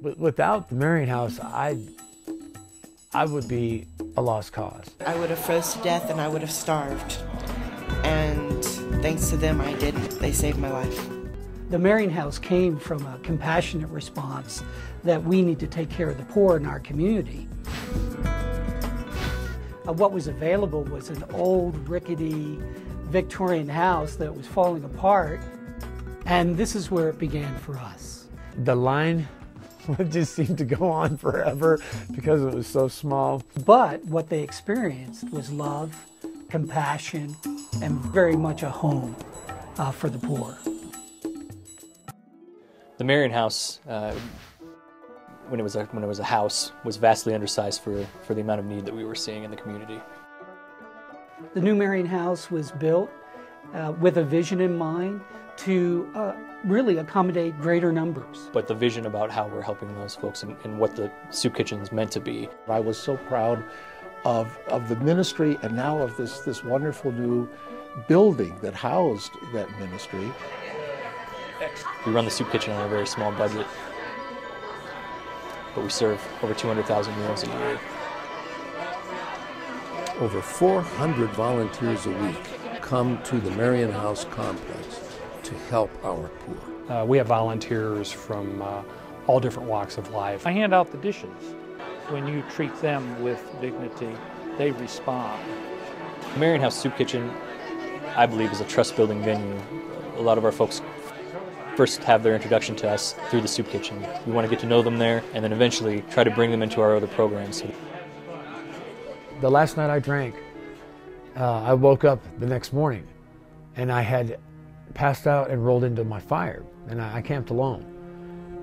Without the Marian House, I would be a lost cause. I would have froze to death and I would have starved. And thanks to them, I didn't. They saved my life. The Marian House came from a compassionate response that we need to take care of the poor in our community. What was available was an old, rickety Victorian house that was falling apart, and this is where it began for us. The line just seemed to go on forever because it was so small. But what they experienced was love, compassion, and very much a home for the poor. The Marian House, when it was a house, was vastly undersized for the amount of need that we were seeing in the community. The new Marian House was built with a vision in mind to really accommodate greater numbers. But the vision about how we're helping those folks and what the soup kitchen is meant to be. I was so proud of the ministry and now of this wonderful new building that housed that ministry. We run the soup kitchen on a very small budget, but we serve over 200,000 meals a year. Over 400 volunteers a week come to the Marian House complex to help our poor. We have volunteers from all different walks of life. I hand out the dishes. When you treat them with dignity, they respond. The Marian House Soup Kitchen, I believe, is a trust-building venue. A lot of our folks first have their introduction to us through the soup kitchen. We want to get to know them there and then eventually try to bring them into our other programs. The last night I drank, I woke up the next morning and I had passed out and rolled into my fire, and I camped alone.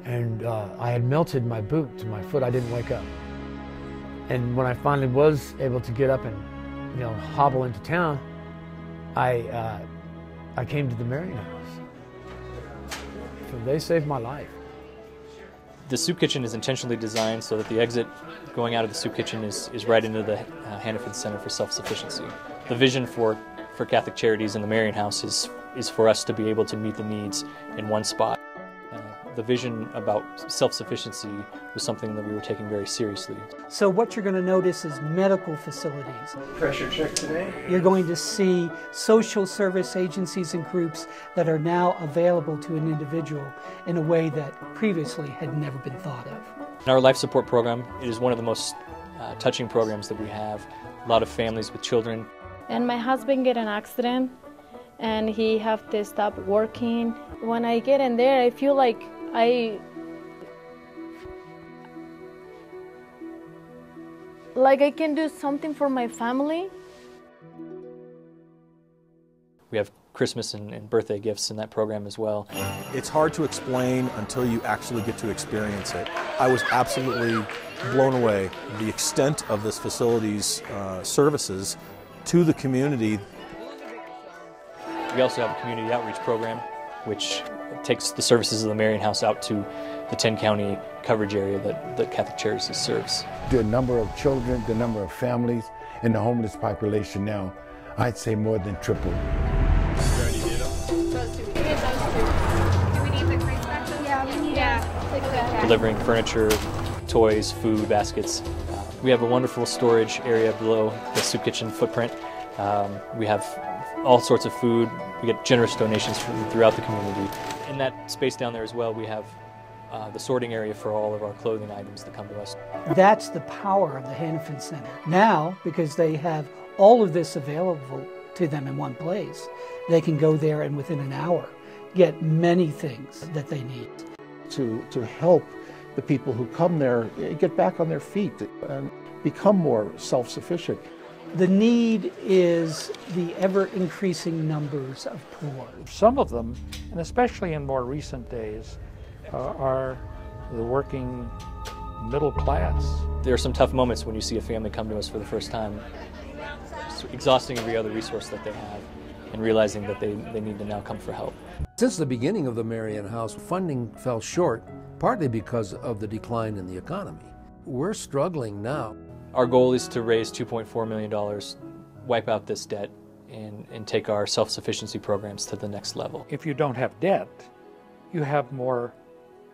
And I had melted my boot to my foot. I didn't wake up. And when I finally was able to get up and hobble into town, I came to the Marian House. So they saved my life. The soup kitchen is intentionally designed so that the exit going out of the soup kitchen is right into the Hannaford Center for Self-Sufficiency. The vision for Catholic Charities in the Marian House is for us to be able to meet the needs in one spot. The vision about self-sufficiency was something that we were taking very seriously. So what you're going to notice is medical facilities. Pressure check today. You're going to see social service agencies and groups that are now available to an individual in a way that previously had never been thought of. In our life support program, it is one of the most touching programs that we have. A lot of families with children. And my husband get an accident and he have to stop working. When I get in there, I feel like I can do something for my family. We have Christmas and birthday gifts in that program as well. It's hard to explain until you actually get to experience it. I was absolutely blown away. The extent of this facility's services to the community. We also have a community outreach program, which takes the services of the Marian House out to the 10-county coverage area that Catholic Charities serves. The number of children, the number of families in the homeless population now, I'd say more than tripled. Delivering furniture, toys, food, baskets. We have a wonderful storage area below the soup kitchen footprint. We have all sorts of food. We get generous donations from throughout the community. In that space down there as well, we have the sorting area for all of our clothing items that come to us. That's the power of the Hannaford Center. Now, because they have all of this available to them in one place, they can go there and within an hour get many things that they need. To help the people who come there get back on their feet and become more self-sufficient. The need is the ever-increasing numbers of poor. Some of them, and especially in more recent days, are the working middle class. There are some tough moments when you see a family come to us for the first time. It's exhausting every other resource that they have and realizing that they need to now come for help. Since the beginning of the Marian House, funding fell short, partly because of the decline in the economy. We're struggling now. Our goal is to raise $2.4 million, wipe out this debt, and take our self-sufficiency programs to the next level. If you don't have debt, you have more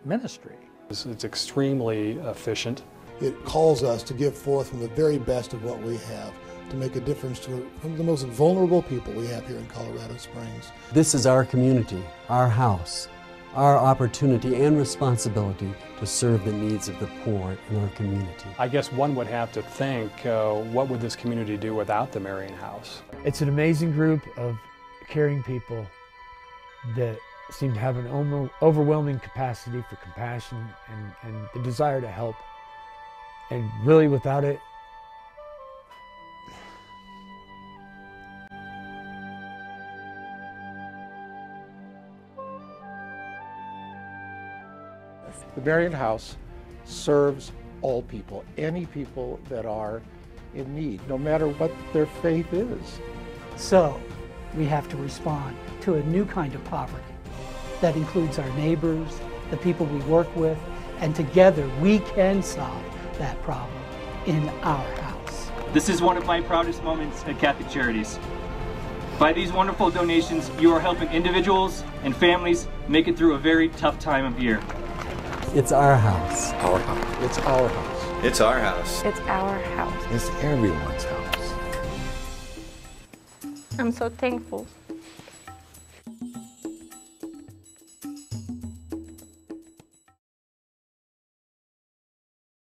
ministry. It's extremely efficient. It calls us to give forth from the very best of what we have, to make a difference to some of the most vulnerable people we have here in Colorado Springs. This is our community, our house, our opportunity and responsibility to serve the needs of the poor in our community. I guess one would have to think, what would this community do without the Marian House? It's an amazing group of caring people that seem to have an overwhelming capacity for compassion and the desire to help. And really, without it, the Marian House serves all people, any people that are in need, no matter what their faith is. So we have to respond to a new kind of poverty that includes our neighbors, the people we work with, and together we can solve that problem in our house. This is one of my proudest moments at Catholic Charities. By these wonderful donations, you are helping individuals and families make it through a very tough time of year. It's our house. Our house. It's our house. It's our house. It's our house. It's everyone's house. I'm so thankful